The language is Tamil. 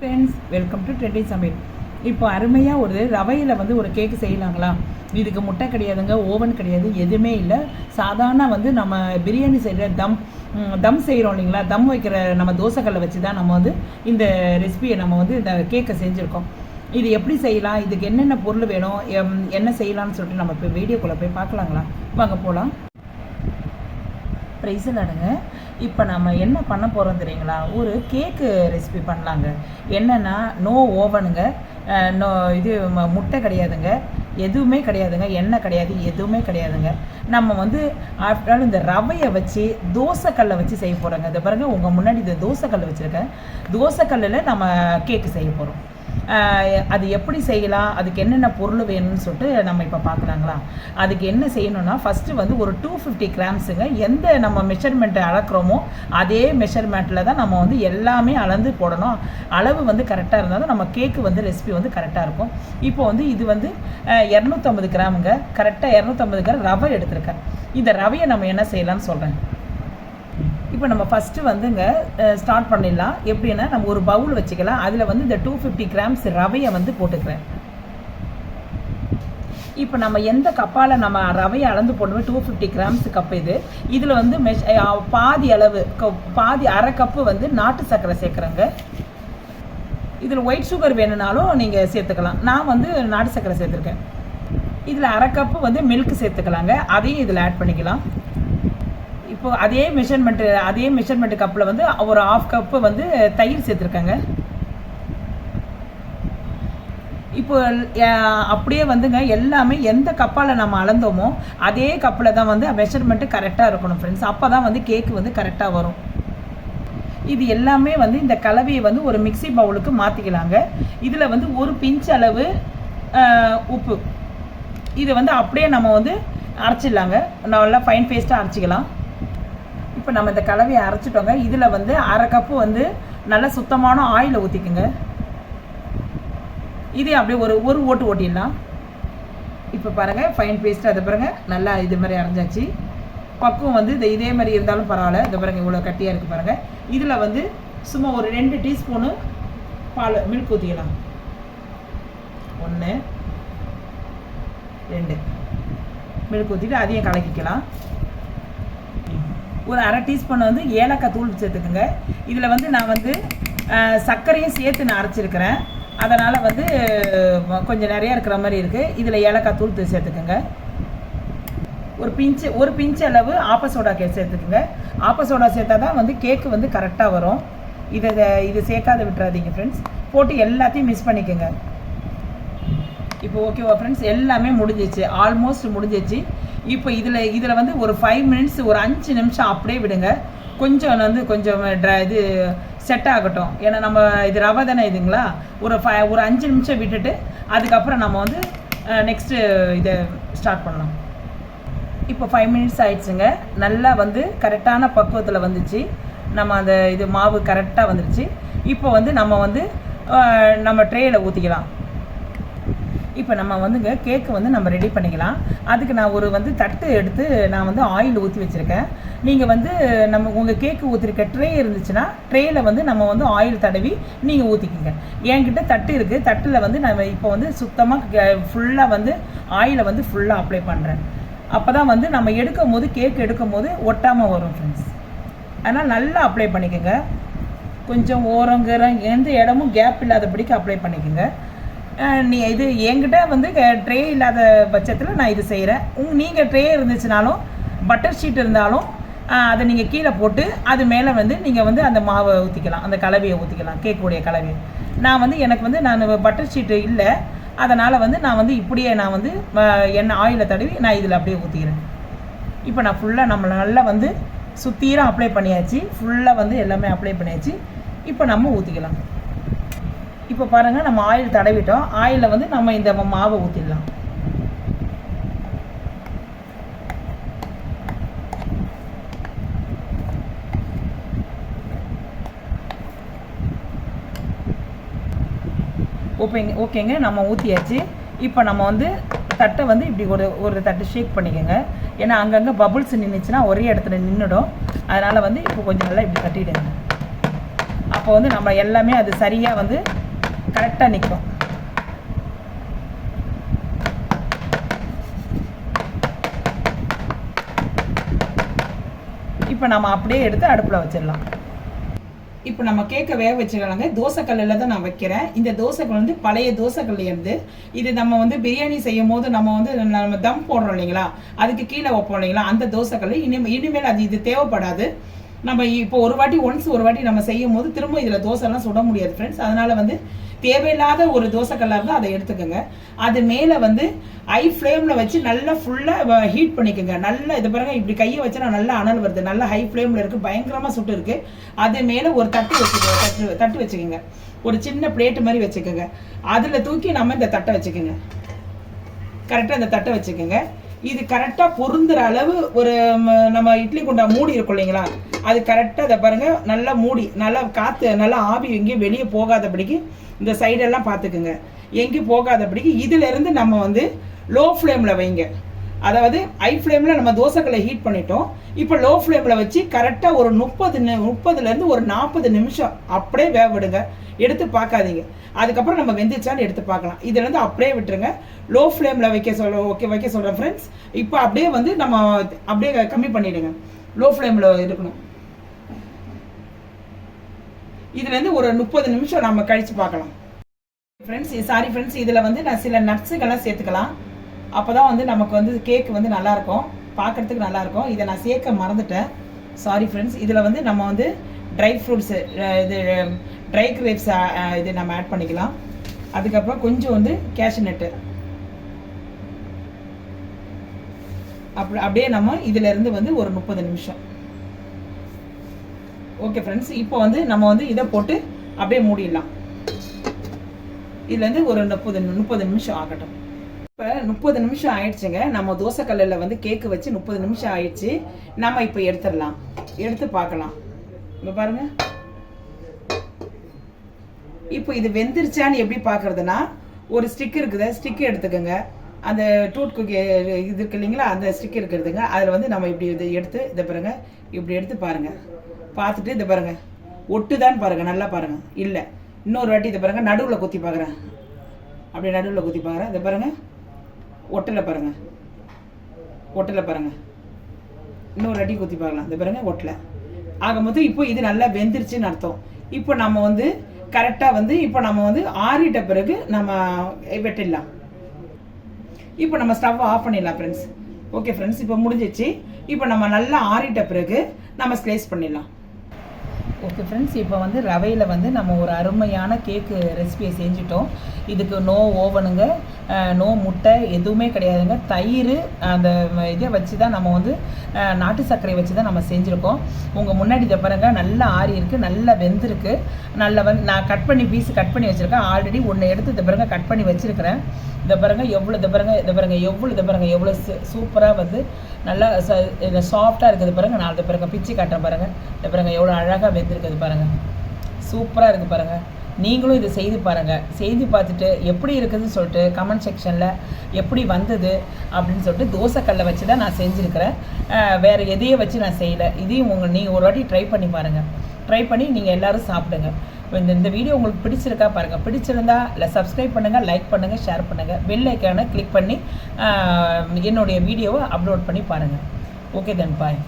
ஃப்ரெண்ட்ஸ், வெல்கம் டு ட்ரெண்டி சமையல். இப்போ அருமையாக ஒரு ரவையில் ஒரு கேக்கு செய்யலாங்களா? இதுக்கு முட்டை கிடையாதுங்க, ஓவன் கிடையாது, எதுவுமே இல்லை. சாதாரண நம்ம பிரியாணி செய்கிற தம் செய்கிறோம் இல்லைங்களா? தம் வைக்கிற நம்ம தோசைக்கல்லை வச்சு தான் நம்ம இந்த ரெசிபியை நம்ம இந்த கேக்கை செஞ்சுருக்கோம். இது எப்படி செய்யலாம், இதுக்கு என்னென்ன பொருள் வேணும், என்ன செய்யலாம்னு சொல்லிட்டு நம்ம இப்போ வீடியோக்குள்ளே போய் பார்க்கலாங்களா? வாங்க போகலாம். ப்ரைஸில் அடுங்க. இப்போ நம்ம என்ன பண்ண போகிறோம் தெரியுங்களா? ஒரு கேக்கு ரெசிபி பண்ணலாங்க. என்னென்னா, நோ ஓவனுங்க, நோ முட்டை கிடையாதுங்க, எதுவுமே கிடையாதுங்க, எண்ணெய் கிடையாது, எதுவுமே கிடையாதுங்க. நம்ம ஆஃப்டர் ஆல் இந்த ரவையை வச்சு தோசைக்கல்லை வச்சு செய்ய போகிறோங்க. இதை பாருங்கள், உங்கள் முன்னாடி இந்த தோசைக்கல் வச்சுருக்கேன். தோசைக்கல்லில் நம்ம கேக்கு செய்ய போகிறோம். அது எப்படி செய்யலாம், அதுக்கு என்னென்ன பொருள் வேணும்னு சொல்லிட்டு நம்ம இப்போ பார்க்கலாங்களா? அதுக்கு என்ன செய்யணும்னா, ஃபஸ்ட்டு ஒரு 250 கிராம்ஸுங்க. எந்த நம்ம மெஷர்மெண்ட்டை அளக்குறோமோ அதே மெஷர்மெண்ட்டில் தான் நம்ம எல்லாமே அளந்து போடணும். அளவு கரெக்டாக இருந்தால் தான் நம்ம கேக்கு ரெசிபி கரெக்டாக இருக்கும். இப்போ இது 250 கிராமுங்க. கரெக்டாக 250 கிராம் ரவை எடுத்திருக்கேன். இந்த ரவையை நம்ம என்ன செய்யலாம்னு சொல்கிறேன். இப்போ நம்ம ஃபஸ்ட்டு ஸ்டார்ட் பண்ணிடலாம். எப்படின்னா, நம்ம ஒரு பவுல் வச்சுக்கலாம். அதில் இந்த 250 கிராம்ஸ் ரவையை போட்டுக்கிறேன். இப்போ நம்ம எந்த கப்பால் நம்ம ரவையை அளந்து போடணும், 250 கிராம்ஸ் கப்பு இதில் பாதி அளவு, பாதி அரை கப்பு நாட்டு சர்க்கரை சேர்க்குறேங்க. இதில் ஒயிட் சுகர் வேணும்னாலும் நீங்கள் சேர்த்துக்கலாம். நான் நாட்டு சர்க்கரை சேர்த்துருக்கேன். இதில் அரை கப்பு மில்க் சேர்த்துக்கலாங்க. அதையும் இதில் ஆட் பண்ணிக்கலாம். இப்போ அதே மெஷர்மெண்ட் கப்பில் ஒரு 1/2 கப்பு தயிர் சேர்த்துருக்கேங்க. இப்போ அப்படியே எல்லாமே எந்த கப்பால் நம்ம அளந்தோமோ அதே கப்பில் தான் மெஷர்மெண்ட்டு கரெக்டாக இருக்கணும் ஃப்ரெண்ட்ஸ். அப்போ தான் கேக்கு கரெக்டாக வரும். இது எல்லாமே இந்த கலவையை ஒரு மிக்சி பவுலுக்கு மாற்றிக்கலாங்க. இதில் ஒரு பிஞ்ச் அளவு உப்பு, இது அப்படியே நம்ம அரைச்சிடலாங்க. நல்லா ஃபைன் பேஸ்ட்டாக அரைச்சிக்கலாம். இப்போ நம்ம இந்த கலவையை அரைச்சிட்டோங்க. இதில் அரை கப்பு நல்லா சுத்தமான ஆயிலை ஊற்றிக்குங்க. இதே அப்படியே ஒரு ஓட்டு ஓட்டிடலாம். இப்போ பாருங்கள், ஃபைன் பேஸ்ட்டு. அதை பாருங்கள், நல்லா இது மாதிரி அரைஞ்சாச்சு. பக்குவம் இதே மாதிரி இருந்தாலும் பரவாயில்ல. இதை பாருங்கள், இவ்வளோ கட்டியாக இருக்குது பாருங்கள். இதில் சும்மா ஒரு 2 டீஸ்பூனு மில்க் ஊற்றிக்கலாம். 1 2 மில்க் ஊற்றிட்டு அதையும் கலக்கிக்கலாம். ஒரு அரை டீஸ்பூன் ஏலக்காய் தூள் சேர்த்துக்குங்க. இதில் நான் சர்க்கரையும் சேர்த்து நான் அரைச்சிருக்கிறேன். அதனால் கொஞ்சம் நிறையா இருக்கிற மாதிரி இருக்குது. இதில் ஏலக்காய் தூள் சேர்த்துக்குங்க. ஒரு பிஞ்சு அளவு ஆப்ப சோடா சேர்த்துக்குங்க. ஆப்ப சோடா சேர்த்தா தான் கேக்கு கரெக்டாக வரும். இது சேர்க்காத விட்டுறாதீங்க ஃப்ரெண்ட்ஸ். போட்டு எல்லாத்தையும் மிக்ஸ் பண்ணிக்கோங்க. இப்போ ஓகேவா ஃப்ரெண்ட்ஸ்? எல்லாமே முடிஞ்சிச்சு, ஆல்மோஸ்ட் முடிஞ்சிச்சு. இப்போ இதில் ஒரு 5 மினிட்ஸ், ஒரு 5 நிமிஷம் அப்படியே விடுங்க. கொஞ்சம் கொஞ்சம் இது செட் ஆகட்டும். ஏன்னா நம்ம இது ரவை தானே இதுங்களா. ஒரு 5 நிமிஷம் விட்டுட்டு அதுக்கப்புறம் நம்ம நெக்ஸ்ட்டு இதை ஸ்டார்ட் பண்ணலாம். இப்போ 5 மினிட்ஸ் ஆயிடுச்சுங்க. நல்லா கரெக்டான பக்குவத்தில் வந்துச்சு. நம்ம இது மாவு கரெக்டாக வந்துடுச்சு. இப்போ நம்ம ட்ரேயில் ஊற்றிக்கலாம். இப்போ நம்ம கேக்கு நம்ம ரெடி பண்ணிக்கலாம். அதுக்கு நான் ஒரு தட்டு எடுத்து நான் ஆயில் ஊற்றி வச்சுருக்கேன். நீங்கள் நம்ம உங்கள் கேக்கு ஊற்றிருக்க ட்ரே இருந்துச்சுன்னா ட்ரேயில் நம்ம ஆயில் தடவி நீங்கள் ஊற்றிக்கிங்க. என்கிட்ட தட்டு இருக்குது. தட்டில் நம்ம இப்போ சுத்தமாக ஃபுல்லாக ஆயிலை ஃபுல்லாக அப்ளை பண்ணுறேன். அப்போ தான் நம்ம கேக் எடுக்கும் போது ஒட்டாமல் வரும் ஃப்ரெண்ட்ஸ். அதனால் நல்லா அப்ளை பண்ணிக்கோங்க. கொஞ்சம் ஓரங்கிற எந்த இடமும் கேப் இல்லாதபடிக்கு அப்ளை பண்ணிக்கோங்க. இது என்கிட்ட ட்ரே இல்லாத பட்சத்தில் நான் இது செய்கிறேன். நீங்கள் ட்ரே இருந்துச்சுனாலும் பட்டர் ஷீட் இருந்தாலும் அதை நீங்கள் கீழே போட்டு அது மேலே நீங்கள் அந்த மாவை ஊற்றிக்கலாம், அந்த கலவையை ஊற்றிக்கலாம், கேக்குடைய கலவையை. நான் எனக்கு நான் பட்டர் ஷீட்டு இல்லை, அதனால் நான் இப்படியே நான் எண்ணெய் ஆயிலை தடவி நான் இதில் அப்படியே ஊற்றிக்கிறேன். இப்போ நான் ஃபுல்லாக நம்ம நல்லா சுத்தீரம் அப்ளை பண்ணியாச்சு. ஃபுல்லாக எல்லாமே அப்ளை பண்ணியாச்சு. இப்போ நம்ம ஊற்றிக்கலாம். இப்போ பாருங்கள், நம்ம ஆயில் தடவிட்டோம். ஆயிலில் நம்ம இந்த மாவை ஊற்றிடலாம். ஓகேங்க, நம்ம ஊற்றியாச்சு. இப்போ நம்ம தட்டை இப்படி ஒரு தட்டு ஷேக் பண்ணிக்கோங்க. ஏன்னா அங்கங்கே பபுள்ஸ் நின்றுச்சுன்னா ஒரே இடத்துல நின்றுடும். அதனால் இப்போ கொஞ்சம் நல்லா இப்படி தட்டிவிடுங்க. அப்போ வந்து நம்ம எல்லாமே அது சரியாக வந்து கரெக்டாக நிற்கும். இப்போ நம்ம அப்படியே எடுத்து அடுப்பில் வச்சிடலாம். இப்போ நம்ம கேக்கை வேக வச்சுக்கலாங்க. தோசைக்கல்லில் தான் நான் வைக்கிறேன். இந்த தோசைக்கல் வந்து பழைய தோசைக்கல் இருந்து இது நம்ம வந்து பிரியாணி செய்யும் போது நம்ம தம் போடுறோம் இல்லைங்களா, அதுக்கு கீழே வைப்போம் இல்லைங்களா, அந்த தோசைக்கல் இனிமேல் அது இது தேவைப்படாது. நம்ம இப்போ ஒரு வாட்டி நம்ம செய்யும் போது திரும்ப இதில் தோசைலாம் சுட முடியாது ஃப்ரெண்ட்ஸ். அதனால வந்து தேவையில்லாத ஒரு தோசைக்கல்லாக இருந்தால் அதை எடுத்துக்கோங்க. அது மேலே வந்து ஹை ஃப்ளேமில் வச்சு நல்லா ஃபுல்லாக ஹீட் பண்ணிக்கோங்க. நல்லா இது பாருங்க, இப்படி கையை வச்சா நல்லா அனல் வருது, நல்லா ஹை ஃப்ளேமில் இருக்குது, பயங்கரமாக சுட்டு இருக்குது. அது மேலே ஒரு தட்டு வச்சுக்கோங்க. ஒரு சின்ன பிளேட்டு மாதிரி வச்சுக்கோங்க. அதில் தூக்கி நம்ம இந்த தட்டை வச்சுக்கோங்க. கரெக்டாக இந்த தட்டை வச்சுக்கோங்க. இது கரெக்டாக பொருந்துற அளவு ஒரு நம்ம இட்லி குண்டா மூடி இருக்கும் இல்லைங்களா, அது கரெக்டாக இதை பாருங்கள், நல்லா மூடி, நல்லா காற்று நல்லா ஆவி எங்கேயும் வெளியே போகாதபடிக்கு இந்த சைடெல்லாம் பார்த்துக்குங்க, எங்கேயும் போகாதபடிக்கு. இதிலேருந்து நம்ம வந்து லோ ஃப்ளேமில் வைங்க. அதாவது ஹை ஃப்ளேமில் நம்ம தோசைக்கல்லை ஹீட் பண்ணிட்டோம். இப்போ லோ ஃப்ளேமில் வச்சு கரெக்டாக ஒரு 30லேருந்து ஒரு 40 நிமிஷம் அப்படியே வேக விடுங்க. எடுத்து பார்க்காதீங்க. அதுக்கப்புறம் நம்ம வெந்துச்சான்னு எடுத்து பார்க்கலாம். இதுலேருந்து அப்படியே விட்டுருங்க. லோ ஃப்ளேமில் வைக்க சொல்கிறேன் ஃப்ரெண்ட்ஸ். இப்போ அப்படியே வந்து நம்ம அப்படியே கம்மி பண்ணிவிடுங்க. லோ ஃப்ளேமில் இருக்கணும். இதுலேருந்து ஒரு 30 நிமிஷம் நம்ம கழித்து பார்க்கலாம் ஃப்ரெண்ட்ஸ். இதில் வந்து நான் சில நட்ஸுகள்லாம் சேர்த்துக்கலாம். அப்போ தான் வந்து நமக்கு வந்து கேக் வந்து நல்லாயிருக்கும், பார்க்குறதுக்கு நல்லாயிருக்கும். இதை நான் சேர்க்க மறந்துட்டேன், சாரி ஃப்ரெண்ட்ஸ். இதில் வந்து நம்ம வந்து ட்ரை ஃப்ரூட்ஸு, இது ட்ரை கிரேப்ஸ் இது நம்ம ஆட் பண்ணிக்கலாம். அதுக்கப்புறம் கொஞ்சம் வந்து கேஷ்யூ நட்டு, அப்படியே நம்ம இதிலேருந்து வந்து ஒரு 30 நிமிஷம். ஓகே ஃப்ரெண்ட்ஸ், இப்போ வந்து நம்ம வந்து இதை போட்டு அப்படியே மூடிடலாம். இதுலேருந்து ஒரு 30 நிமிஷம் ஆகட்டும். இப்போ 30 நிமிஷம் ஆயிடுச்சுங்க. நம்ம தோசைக்கல்லில் வந்து கேக்கு வச்சு 30 நிமிஷம் ஆயிடுச்சு. நம்ம இப்போ எடுத்துடலாம், எடுத்து பார்க்கலாம். இப்போ பாருங்க, இப்போ இது வெந்துருச்சான்னு எப்படி பார்க்கறதுனா, ஒரு ஸ்டிக் இருக்குது, ஸ்டிக் எடுத்துக்கோங்க. அந்த டூத் குக்கி இது இருக்கு இல்லைங்களா, அந்த ஸ்டிக் இருக்கிறதுங்க. அதில் வந்து நம்ம இப்படி இதை எடுத்து இதை பாருங்க, இப்படி எடுத்து பாருங்க. பார்த்துட்டு இதை பாருங்க, ஒட்டுதான்னு பாருங்க, நல்லா பாருங்க. இல்லை, இன்னொரு வாட்டி இதை பாருங்க, நடுவில் குத்தி பார்க்குறேன், அப்படியே நடுவில் குத்தி பார்க்குறேன். இதை பாருங்க, ஒட்டலை பாருங்க, ஒட்டலை பாருங்க. இன்னொரு வாட்டி குத்தி பார்க்கலாம். இதை பாருங்க, ஒட்டலை. ஆகும்போது இப்போ இது நல்லா வெந்துருச்சுன்னு அர்த்தம். இப்போ நம்ம வந்து கரெக்டாக வந்து இப்போ நம்ம வந்து ஆறிட்ட பிறகு நம்ம வெட்டிடலாம். இப்போ நம்ம ஸ்டவ் ஆஃப் பண்ணிடலாம் ஃப்ரெண்ட்ஸ். ஓகே ஃப்ரெண்ட்ஸ், இப்போ முடிஞ்சிச்சு. இப்போ நம்ம நல்லா ஆறிட்ட பிறகு நம்ம ஸ்லைஸ் பண்ணிடலாம். ஓகே ஃப்ரெண்ட்ஸ், இப்போ வந்து ரவையில் வந்து நம்ம ஒரு அருமையான கேக்கு ரெசிபியை செஞ்சுட்டோம். இதுக்கு நோ ஓவனுங்க, நோ முட்டை, எதுவுமே கிடையாதுங்க. தயிர் அந்த இதை வச்சு தான் நம்ம வந்து நாட்டு சர்க்கரை வச்சு தான் நம்ம செஞ்சுருக்கோம். உங்கள் முன்னாடி இதை பாருங்கள், நல்லா ஆறி இருக்குது, நல்லா வெந்திருக்கு. நல்லா நான் கட் பண்ணி கட் பண்ணி வச்சுருக்கேன். ஆல்ரெடி ஒன்று எடுத்து இதை பாருங்கள் கட் பண்ணி வச்சுருக்கிறேன். இதை பாருங்கள் எவ்வளோ, இதை பாருங்கள் எவ்வளோ சூப்பராக வந்து நல்லா சாஃப்டாக இருக்குது பாருங்கள். நான் இதை பாருங்கள் பிச்சு காட்டுறேன் பாருங்கள். இதை பாருங்கள் எவ்வளோ அழகாக வெந்திருக்குது பாருங்கள், சூப்பராக இருக்குது பாருங்கள். நீங்களும் இதை செய்து பாருங்கள். செய்து பார்த்துட்டு எப்படி இருக்குதுன்னு சொல்லிட்டு கமெண்ட் செக்ஷனில் எப்படி வந்தது அப்படின்னு சொல்லிட்டு தோசைக்கல்லை வச்சு தான் நான் செஞ்சுருக்கிறேன். வேறு எதையும் வச்சு நான் செய்யலை. இதையும் நீங்கள் ஒரு வாட்டி ட்ரை பண்ணி பாருங்கள். ட்ரை பண்ணி நீங்கள் எல்லோரும் சாப்பிடுங்க. இந்த வீடியோ உங்களுக்கு பிடிச்சிருக்கா பாருங்கள். பிடிச்சிருந்தா இல்லை சப்ஸ்கிரைப் பண்ணுங்கள், லைக் பண்ணுங்கள், ஷேர் பண்ணுங்கள், பெல் ஐக்கானை கிளிக் பண்ணி என்னுடைய வீடியோவை அப்லோட் பண்ணி பாருங்கள். ஓகே தென் பாய்.